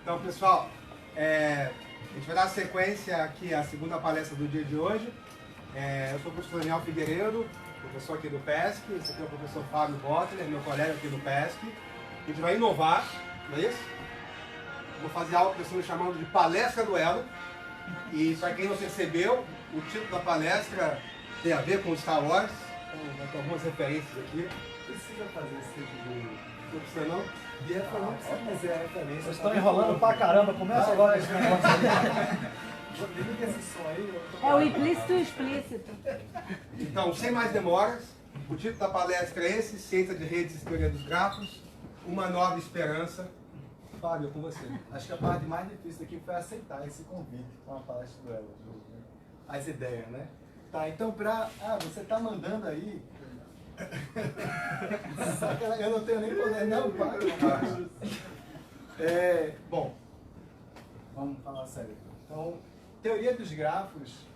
Então, pessoal, a gente vai dar sequência aqui à segunda palestra do dia de hoje. Eu sou o professor Daniel Figueiredo, professor aqui do PESC. Esse aqui é o professor Fábio Botler, meu colega aqui do PESC. A gente vai inovar, não é isso? Vou fazer algo que eu estou chamando de Palestra Duelo. E para quem não percebeu, o título da palestra tem a ver com Star Wars. Então, vai ter algumas referências aqui. Precisa fazer esse tipo de... Não precisa não? De referência, não precisa fazer a referência. Vocês estão enrolando pra caramba, começa agora esse negócio aí. Liga esse som aí. É o implícito e o explícito. Então, sem mais demoras, o título da palestra é esse: Ciência de Redes e Teoria dos Grafos, uma nova esperança. Fábio, com você. Acho que a parte mais difícil aqui foi aceitar esse convite para uma palestra do Elo. As ideias, né? Tá, então você tá mandando aí. Eu não tenho nem poder, não, pai. Bom, vamos falar sério. Então, teoria dos grafos,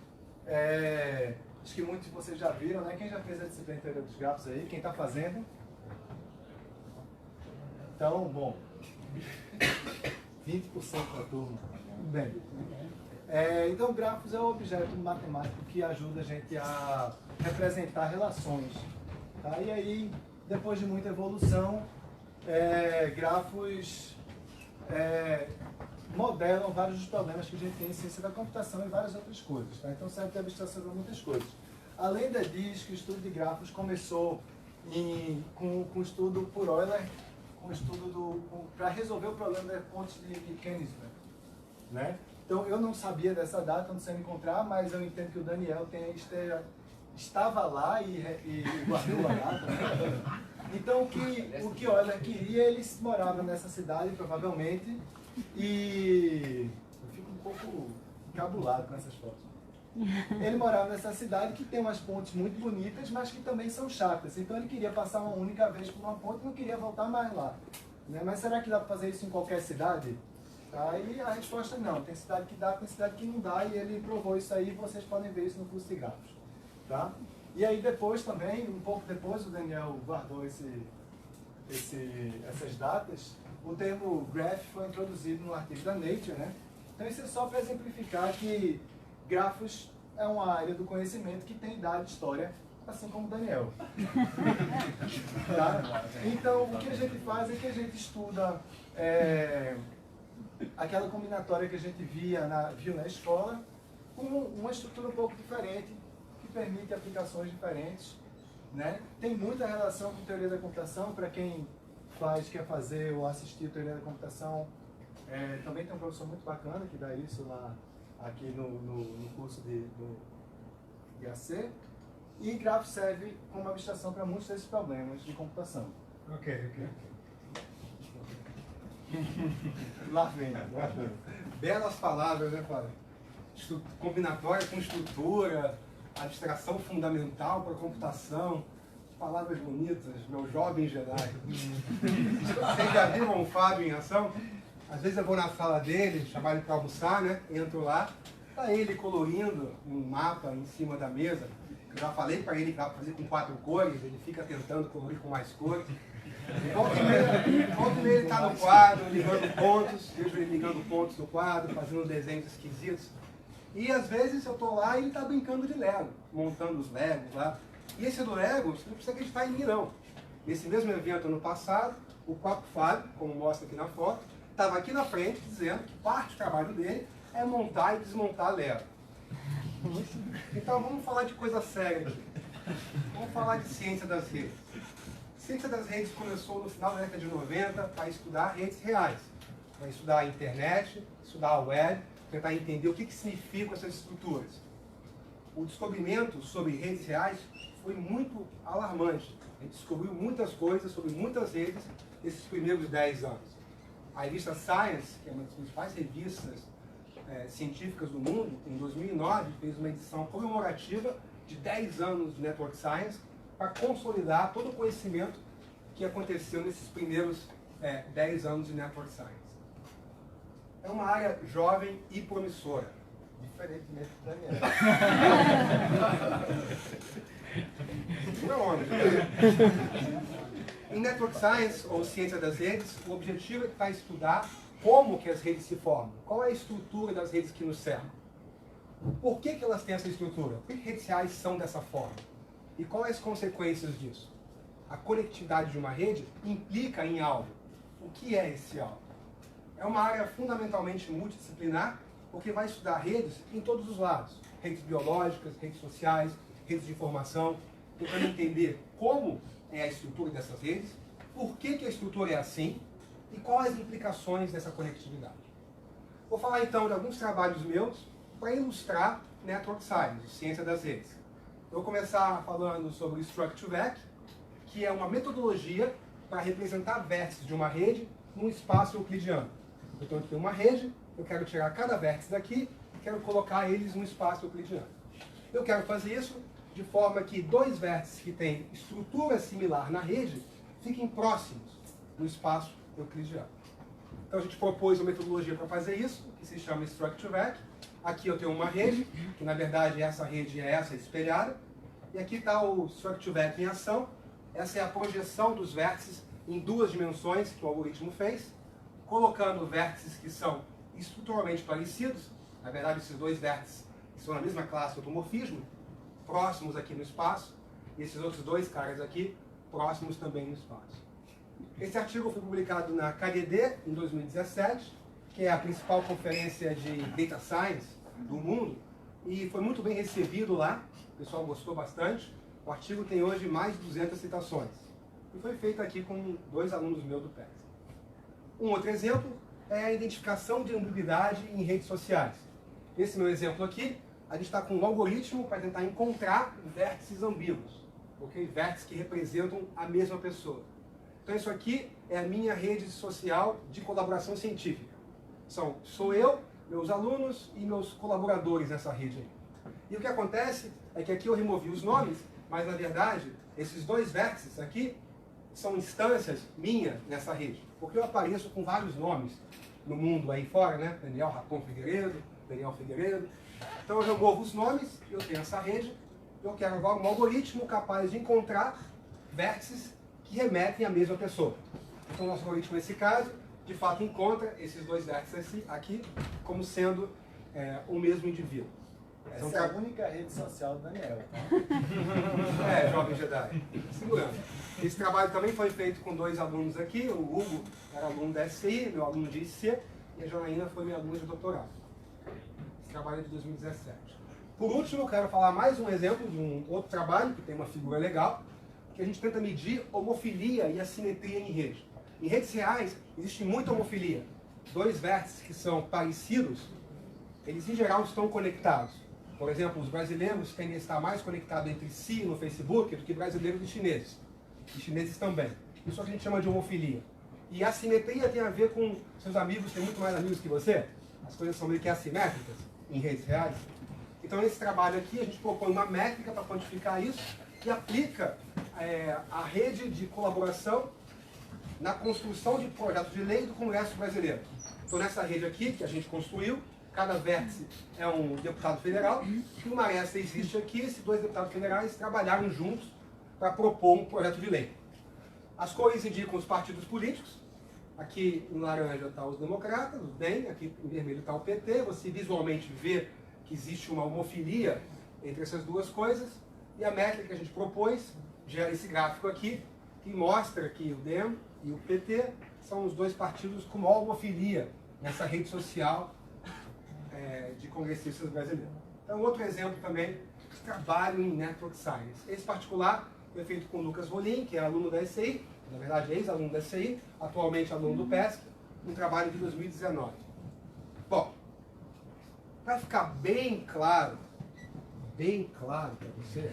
acho que muitos de vocês já viram, né? Quem já fez a disciplina de teoria dos grafos aí? Quem está fazendo? Então, bom, 20% da turma. Bem, então, grafos é um objeto matemático que ajuda a gente a representar relações. Tá? E aí, depois de muita evolução, grafos modelam vários dos problemas que a gente tem em ciência da computação e várias outras coisas. Tá? Então serve de abstração para muitas coisas. A lenda diz que o estudo de grafos começou com o estudo por Euler, com o estudo para resolver o problema da ponte de Königsberg. Né? Então eu não sabia dessa data, não sei encontrar, mas eu entendo que o Daniel estava lá e guardou a data. Né? Então o que Euler queria, ele morava nessa cidade provavelmente, e eu fico um pouco encabulado com essas fotos. Ele morava nessa cidade que tem umas pontes muito bonitas, mas que também são chatas. Então ele queria passar uma única vez por uma ponte e não queria voltar mais lá. Né? Mas será que dá para fazer isso em qualquer cidade? Aí a resposta é não. Tem cidade que dá, tem cidade que não dá, e ele provou isso aí, vocês podem ver isso no curso de grafos. Tá? E aí depois também, um pouco depois, o Daniel guardou essas datas. O termo graph foi introduzido no artigo da Nature, né? Então isso é só para exemplificar que grafos é uma área do conhecimento que tem idade, história, assim como Daniel. Tá? Então o que a gente faz é que a gente estuda aquela combinatória que a gente viu na escola, com uma estrutura um pouco diferente, que permite aplicações diferentes. Né? Tem muita relação com teoria da computação, para quem quer fazer ou assistir teoria da computação. Também tem um professor muito bacana que dá isso lá aqui no curso do AC. E grafo serve como abstração para muitos desses problemas de computação. Ok. Lá vem. Belas palavras, né, Fábio? Combinatória com estrutura, abstração fundamental para computação. Palavras bonitas, meu jovem Jedi. Vocês já viram o Fábio em ação? Às vezes eu vou na sala dele, chamar ele para almoçar, né? Entro lá, tá ele colorindo um mapa em cima da mesa. Eu já falei para ele que dá para fazer com 4 cores, ele fica tentando colorir com mais cores. Volta e meia ele está no quadro, ligando pontos, vejo ele ligando pontos no quadro, fazendo desenhos esquisitos. E às vezes eu estou lá e ele está brincando de Lego, montando os Legos lá. E esse do Lego, você não precisa acreditar em mim não. Nesse mesmo evento ano passado, o próprio Fábio, como mostra aqui na foto, estava aqui na frente dizendo que parte do trabalho dele é montar e desmontar Lego. Então vamos falar de coisa séria aqui. Vamos falar de ciência das redes. Ciência das redes começou no final da década de 90 para estudar redes reais. Para estudar a internet, estudar a web, tentar entender o que significam essas estruturas. O descobrimento sobre redes reais foi muito alarmante. A gente descobriu muitas coisas sobre muitas redes nesses primeiros 10 anos. A revista Science, que é uma das principais revistas científicas do mundo, em 2009 fez uma edição comemorativa de 10 anos de Network Science para consolidar todo o conhecimento que aconteceu nesses primeiros 10 anos de Network Science. É uma área jovem e promissora. Diferentemente do Daniel. Não, homem. Em Network Science, ou Ciência das Redes, o objetivo é estudar como que as redes se formam, qual é a estrutura das redes que nos cercam. Por que elas têm essa estrutura? Por que redes sociais são dessa forma? E quais as consequências disso? A conectividade de uma rede implica em algo. O que é esse algo? É uma área fundamentalmente multidisciplinar, porque vai estudar redes em todos os lados. Redes biológicas, redes sociais, redes de informação, tentando entender como é a estrutura dessas redes, por que a estrutura é assim e quais as implicações dessa conectividade. Vou falar então de alguns trabalhos meus para ilustrar Network Science, ciência das redes. Eu vou começar falando sobre o Struct2Vec, que é uma metodologia para representar vértices de uma rede num espaço euclidiano. Então eu tenho uma rede, eu quero tirar cada vértice daqui, quero colocar eles num espaço euclidiano. Eu quero fazer isso de forma que dois vértices que têm estrutura similar na rede fiquem próximos no espaço euclidiano. Então a gente propôs uma metodologia para fazer isso, que se chama Struct2Vec. Aqui eu tenho uma rede, que na verdade essa rede é essa espelhada, e aqui está o Struct2Vec em ação. Essa é a projeção dos vértices em duas dimensões que o algoritmo fez, colocando vértices que são estruturalmente parecidos, na verdade esses dois vértices estão na mesma classe de automorfismo, próximos aqui no espaço, e esses outros dois caras aqui, próximos também no espaço. Esse artigo foi publicado na KDD em 2017, que é a principal conferência de Data Science do mundo, e foi muito bem recebido lá, o pessoal gostou bastante. O artigo tem hoje mais de 200 citações, e foi feito aqui com dois alunos meus do PES. Um outro exemplo é a identificação de ambiguidade em redes sociais. Esse meu exemplo aqui, a gente está com um algoritmo para tentar encontrar vértices ambíguos, okay? Vértices que representam a mesma pessoa. Então isso aqui é a minha rede social de colaboração científica. Sou eu, meus alunos e meus colaboradores nessa rede aí. E o que acontece é que aqui eu removi os nomes, mas na verdade esses dois vértices aqui são instâncias minhas nessa rede. Porque eu apareço com vários nomes no mundo aí fora, né? Daniel Rapon Figueiredo, Daniel Figueiredo. Então eu removo os nomes, eu tenho essa rede, eu quero agora um algoritmo capaz de encontrar vértices que remetem à mesma pessoa. Então o nosso algoritmo nesse caso, de fato encontra esses dois vértices aqui como sendo o mesmo indivíduo. Essa é a única rede social do Daniel. Jovem Jedi. Segurando. Esse trabalho também foi feito com dois alunos aqui. O Hugo era aluno da SCI, meu aluno de IC, e a Janaína foi minha aluna de doutorado. Esse trabalho é de 2017. Por último, eu quero falar mais um exemplo de um outro trabalho, que tem uma figura legal, que a gente tenta medir homofilia e assimetria em rede. Em redes reais, existe muita homofilia. Dois vértices que são parecidos, eles em geral estão conectados. Por exemplo, os brasileiros tendem a estar mais conectados entre si no Facebook do que brasileiros e chineses. E chineses também. Isso a gente chama de homofilia. E a assimetria tem a ver com seus amigos têm muito mais amigos que você. As coisas são meio que assimétricas em redes reais. Então, nesse trabalho aqui, a gente propõe uma métrica para quantificar isso e aplica a rede de colaboração na construção de projetos de lei do Congresso Brasileiro. Então, nessa rede aqui, que a gente construiu, cada vértice é um deputado federal, e uma aresta existe aqui, esses dois deputados federais trabalharam juntos para propor um projeto de lei. As cores indicam os partidos políticos, aqui em laranja está os democratas, o DEM, aqui em vermelho está o PT, você visualmente vê que existe uma homofilia entre essas duas coisas, e a métrica que a gente propôs gera esse gráfico aqui, que mostra que o DEM e o PT são os dois partidos com maior homofilia nessa rede social de congressistas brasileiros. Então, outro exemplo também de trabalho em Network Science. Esse particular foi feito com o Lucas Rolim, que é aluno da SCI, na verdade ex-aluno da SCI, atualmente aluno do PESC, um trabalho de 2019. Bom, para ficar bem claro para você,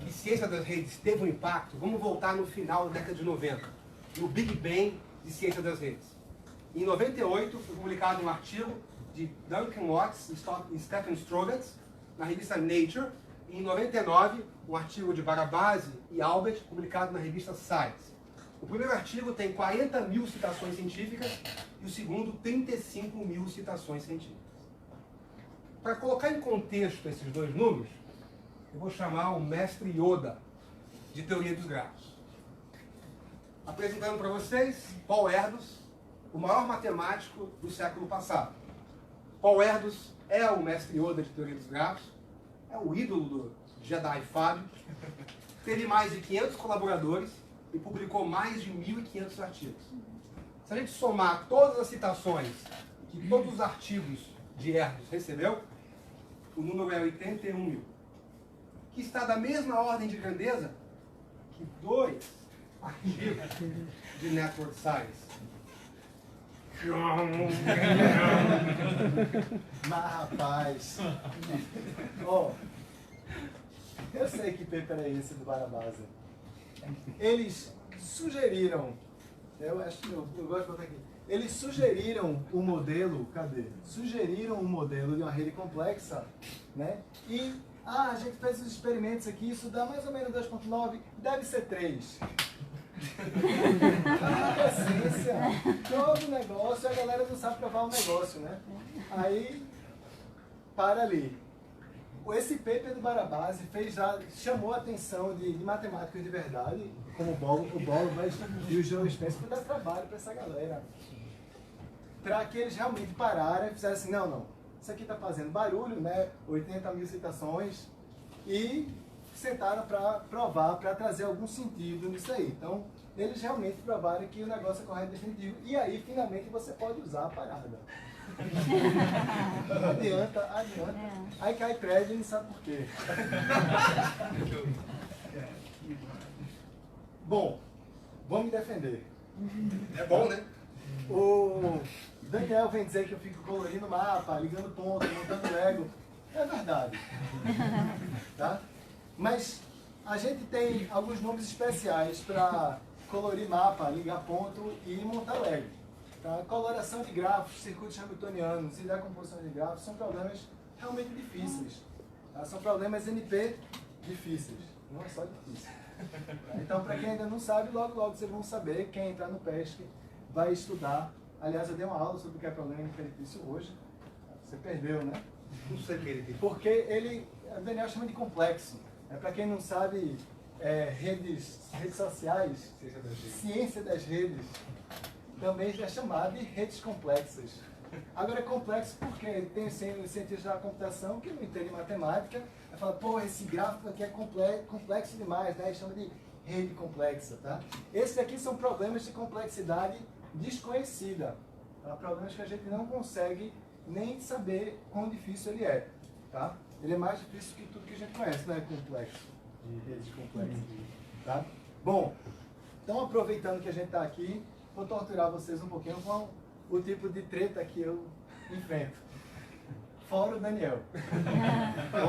que ciência das redes teve um impacto, vamos voltar no final da década de 90, no Big Bang de ciência das redes. Em 98, foi publicado um artigo de Duncan Watts e Stephen Strogatz, na revista Nature, e em 99, um artigo de Barabasi e Albert, publicado na revista Science. O primeiro artigo tem 40 mil citações científicas e o segundo 35 mil citações científicas. Para colocar em contexto esses dois números, eu vou chamar o mestre Yoda de teoria dos grafos. Apresentando para vocês Paul Erdős, o maior matemático do século passado. Paul Erdős é o mestre Yoda de teoria dos grafos, é o ídolo do Jedi Fábio, teve mais de 500 colaboradores e publicou mais de 1.500 artigos. Se a gente somar todas as citações que todos os artigos de Erdős recebeu, o número é 81 mil, que está da mesma ordem de grandeza que 2 artigos de Network Science. Mas, rapaz, ó, eu sei que paper é esse do Barabasa. Eles sugeriram, eu gosto de botar aqui, eles sugeriram o modelo, cadê? Sugeriram o modelo de uma rede complexa, né? E, a gente fez os experimentos aqui, isso dá mais ou menos 2.9, deve ser 3. A essência, todo negócio, a galera não sabe provar um negócio, né? Aí, para ali. Esse paper do Barabasa chamou a atenção de matemáticos de verdade, como o Bolo e o João Spencer, para dar trabalho para essa galera. Para que eles realmente pararam e fizessem assim, não, isso aqui está fazendo barulho, né? 80 mil citações, e sentaram para provar, para trazer algum sentido nisso aí. Então, eles realmente provaram que o negócio é correto e definitivo, e aí, finalmente, você pode usar a parada. Adianta. Aí cai crédito e não sabe por quê. Bom, vou me defender. É bom, né? O Daniel vem dizer que eu fico colorindo mapa, ligando ponto, montando Lego. É verdade. Tá? Mas a gente tem alguns nomes especiais para colorir mapa, ligar ponto e montar Lego. Tá? Coloração de grafos, circuitos hamiltonianos e decomposição de grafos são problemas realmente difíceis. Tá? São problemas NP difíceis, não é só difícil. Tá? Então, para quem ainda não sabe, logo vocês vão saber. Quem entrar no PESC vai estudar. Aliás, eu dei uma aula sobre o que é problema NP difícil hoje. Você perdeu, né? Não sei o que ele tem. Porque o Daniel chama de complexo. Para quem não sabe, redes sociais, ciência das redes, também é chamado de redes complexas. Agora é complexo porque tem cientistas da computação que não entendem matemática, e fala, pô, esse gráfico aqui é complexo demais, né? E chama de rede complexa, tá? Esses aqui são problemas de complexidade desconhecida, tá? Problemas que a gente não consegue nem saber quão difícil ele é, tá? Ele é mais difícil que tudo que a gente conhece, não é complexo, de redes complexas, tá? Bom, então aproveitando que a gente está aqui, vou torturar vocês um pouquinho com o tipo de treta que eu enfrento. Fora o Daniel.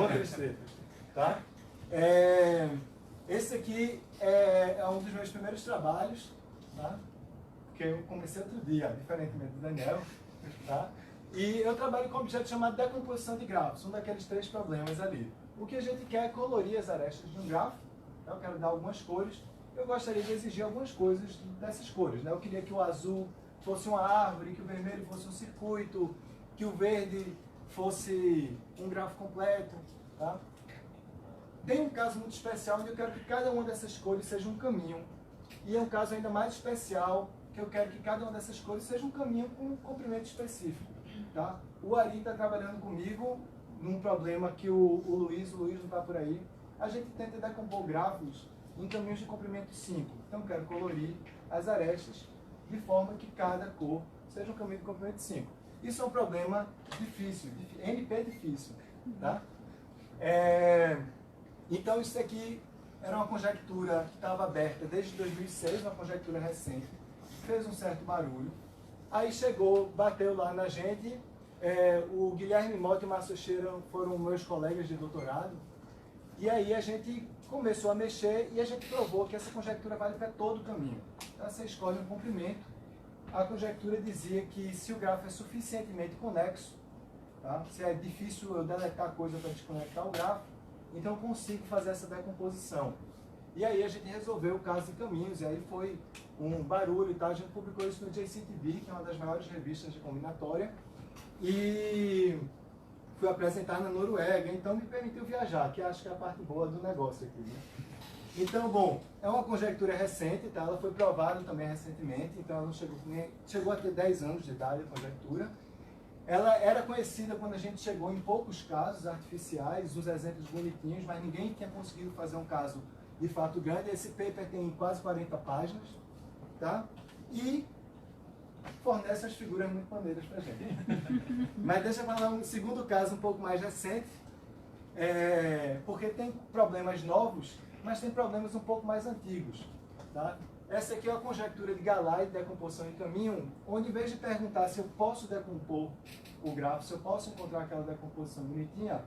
Outras tretas, tá? Esse aqui é um dos meus primeiros trabalhos, tá? Que eu comecei outro dia, diferentemente do Daniel, tá? E eu trabalho com um objeto chamado decomposição de grafos, um daqueles 3 problemas ali. O que a gente quer é colorir as arestas de um grafo, tá? Eu quero dar algumas cores. Eu gostaria de exigir algumas coisas dessas cores, né? Eu queria que o azul fosse uma árvore, que o vermelho fosse um circuito, que o verde fosse um grafo completo, tá? Tem um caso muito especial onde eu quero que cada uma dessas cores seja um caminho. E é um caso ainda mais especial, que eu quero que cada uma dessas cores seja um caminho com um comprimento específico, tá? O Ari está trabalhando comigo num problema que o Luiz não está por aí. A gente tenta decompor grafos em caminhos de comprimento 5. Então, eu quero colorir as arestas de forma que cada cor seja um caminho de comprimento 5. Isso é um problema difícil, NP difícil, tá? Então, isso aqui era uma conjectura que estava aberta desde 2006, uma conjectura recente, fez um certo barulho. Aí chegou, bateu lá na gente, o Guilherme Mota e o Márcio Cheira foram meus colegas de doutorado, e aí a gente começou a mexer e a gente provou que essa conjectura vale para todo o caminho. Então, você escolhe um comprimento. A conjectura dizia que se o grafo é suficientemente conexo, tá? Se é difícil eu deletar coisa para desconectar o grafo, então eu consigo fazer essa decomposição. E aí a gente resolveu o caso de caminhos, e aí foi um barulho e tal. A gente publicou isso no JCTB, que é uma das maiores revistas de combinatória, e fui apresentar na Noruega, então me permitiu viajar, que acho que é a parte boa do negócio aqui, né? Então, bom, é uma conjectura recente, tá? Ela foi provada também recentemente, então ela não chegou a ter 10 anos de idade a conjectura. Ela era conhecida quando a gente chegou em poucos casos artificiais, uns exemplos bonitinhos, mas ninguém tinha conseguido fazer um caso de fato grande. Esse paper tem quase 40 páginas, tá? E fornece as figuras muito maneiras pra gente. Mas deixa eu falar um segundo caso um pouco mais recente, porque tem problemas novos, mas tem problemas um pouco mais antigos, tá? Essa aqui é a conjectura de Galá de decomposição em caminho, onde em vez de perguntar se eu posso decompor o grafo, se eu posso encontrar aquela decomposição bonitinha,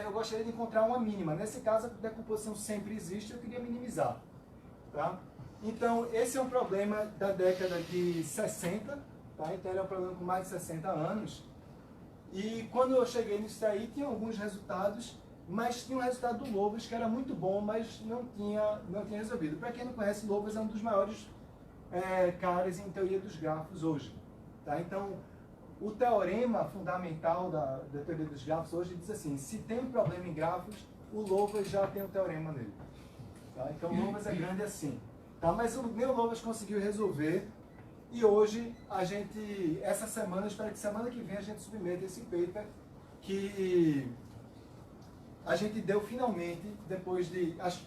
eu gostaria de encontrar uma mínima. Nesse caso, a decomposição sempre existe, eu queria minimizar, tá? Então, esse é um problema da década de 60, tá? Então ele é um problema com mais de 60 anos. E quando eu cheguei nisso aí, tinha alguns resultados, mas tinha um resultado do Lovász que era muito bom, mas não tinha resolvido. Para quem não conhece, Lovász é um dos maiores caras em teoria dos grafos hoje, tá? Então, o teorema fundamental da teoria dos grafos hoje diz assim: se tem um problema em grafos, o Lovász já tem o teorema nele, tá? Então, o Lovász é grande assim, tá? Mas o meu Lovász conseguiu resolver. E hoje, essa semana, espero que semana que vem a gente submeta esse paper que a gente deu finalmente, depois de, acho que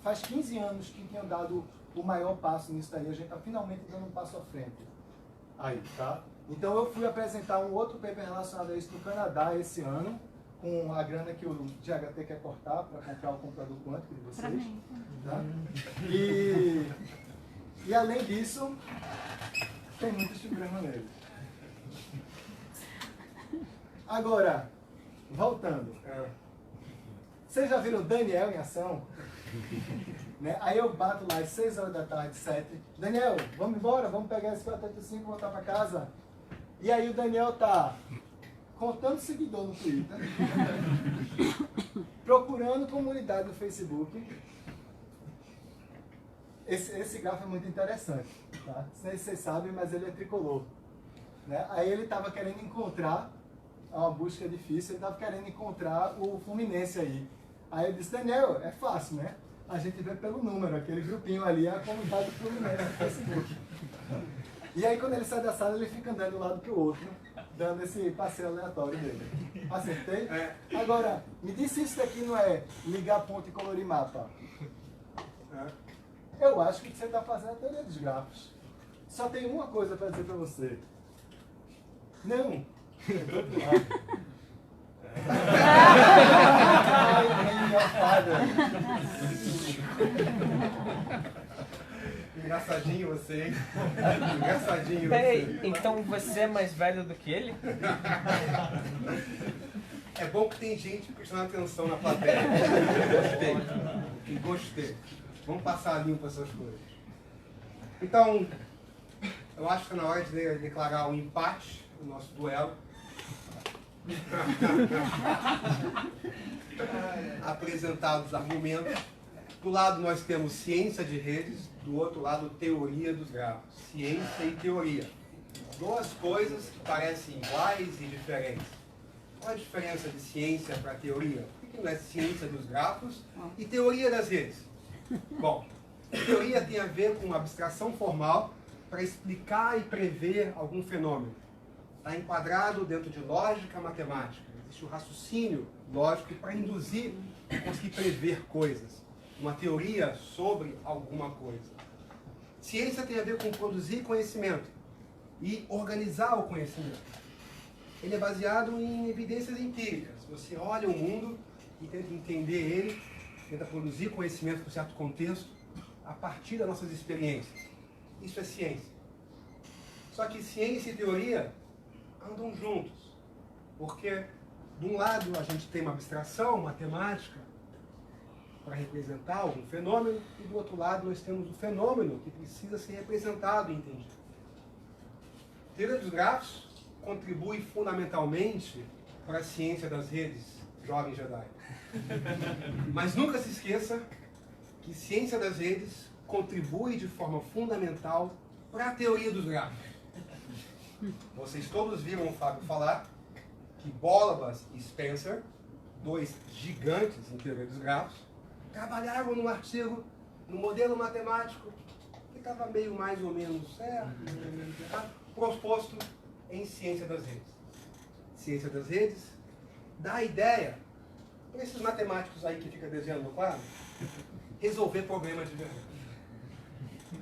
faz 15 anos que tinham dado o maior passo nisso daí, a gente está finalmente dando um passo à frente. Aí, tá? Então eu fui apresentar um outro paper relacionado a isso no Canadá esse ano, com a grana que o GHT quer cortar para comprar o computador quântico de vocês. Tá? E além disso, tem muitas figuras maneiras. Agora, voltando. Vocês já viram Daniel em ação? Né? Aí eu bato lá às 6 horas da tarde, 7. Daniel, vamos embora? Vamos pegar esse 485 e voltar para casa? E aí o Daniel tá contando seguidor no Twitter, procurando comunidade no Facebook. Esse grafo é muito interessante, tá? Não sei se vocês sabem, mas ele é tricolor, né? Aí ele estava querendo encontrar, é uma busca difícil, ele estava querendo encontrar o Fluminense aí. Aí eu disse: Daniel, é fácil, né? A gente vê pelo número, aquele grupinho ali é a comunidade do Fluminense no Facebook. E aí quando ele sai da sala, ele fica andando de um lado para o outro, dando esse passeio aleatório dele. Acertei? Agora, me diz se isso daqui não é ligar ponto e colorir mapa. Eu acho que você está fazendo a teoria dos grafos. Só tem uma coisa para dizer para você. Não. Do outro lado. Ai, minha fada. Engraçadinho você, hein? Engraçadinho você. Peraí, então você é mais velho do que ele? É bom que tem gente prestando atenção na plateia. Gostei. Vamos passar limpo essas coisas. Então, eu acho que é na hora de declarar um empate no nosso duelo. Apresentar os argumentos. Do lado nós temos ciência de redes, do outro lado teoria dos grafos. Ciência e teoria. Duas coisas que parecem iguais e diferentes. Qual a diferença de ciência para teoria? Por que não é ciência dos grafos e teoria das redes? Bom, teoria tem a ver com abstração formal para explicar e prever algum fenômeno. Está enquadrado dentro de lógica matemática. Existe o raciocínio lógico para induzir e conseguir prever coisas. Uma teoria sobre alguma coisa. Ciência tem a ver com produzir conhecimento e organizar o conhecimento. Ele é baseado em evidências empíricas. Você olha o mundo e tenta entender ele, tenta produzir conhecimento para um certo contexto a partir das nossas experiências. Isso é ciência. Só que ciência e teoria andam juntos. Porque, de um lado, a gente tem uma abstração matemática para representar algum fenômeno, e do outro lado nós temos o fenômeno que precisa ser representado e entendido. A teoria dos grafos contribui fundamentalmente para a ciência das redes, jovem Jedi. Mas nunca se esqueça que ciência das redes contribui de forma fundamental para a teoria dos grafos. Vocês todos viram o Fábio falar que Bolabas e Spencer, dois gigantes em teoria dos grafos, trabalhavam num artigo, no modelo matemático, que estava meio mais ou menos certo, meio menos errado, proposto em ciência das redes. Ciência das redes dá a ideia para esses matemáticos aí que ficam desenhando no quadro, resolver problemas de verdade.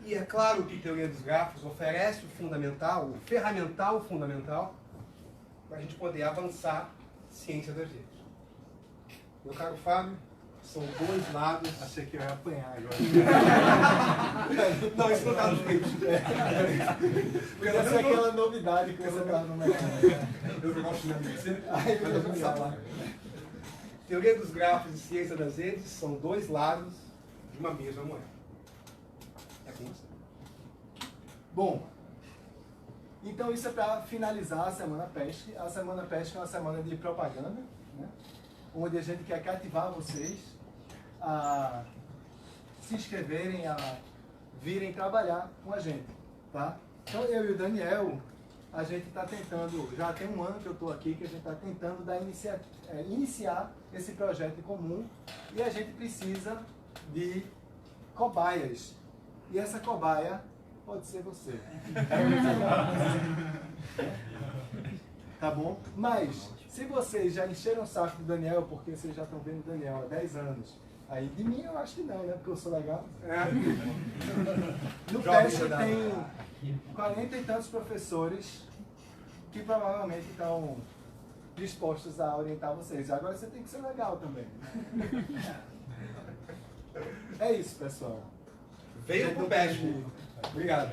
E é claro que a teoria dos grafos oferece o fundamental, o ferramental fundamental, para a gente poder avançar ciência das redes. Meu caro Fábio, são dois lados. Achei que eu ia apanhar agora. Não, isso não está nos livros. Essa é aquela novidade que você estava no mercado. Eu gosto de você. Aí eu vou falar. Teoria dos grafos e ciência das redes são dois lados de uma mesma moeda. É com você. Bom, então isso é para finalizar a Semana PESC. A Semana PESC é uma semana de propaganda, né? Onde a gente quer cativar vocês a se inscreverem, a virem trabalhar com a gente, tá? Então eu e o Daniel, a gente está tentando, já tem um ano que eu estou aqui, que a gente está tentando iniciar esse projeto em comum e a gente precisa de cobaias. E essa cobaia pode ser você. Tá bom? Mas, se vocês já encheram o saco do Daniel, porque vocês já estão vendo o Daniel há 10 anos, aí de mim eu acho que não, né? Porque eu sou legal. No PESC tem 40 e tantos professores que provavelmente estão dispostos a orientar vocês. Agora você tem que ser legal também. É isso, pessoal. Veio pro PESC. Obrigado.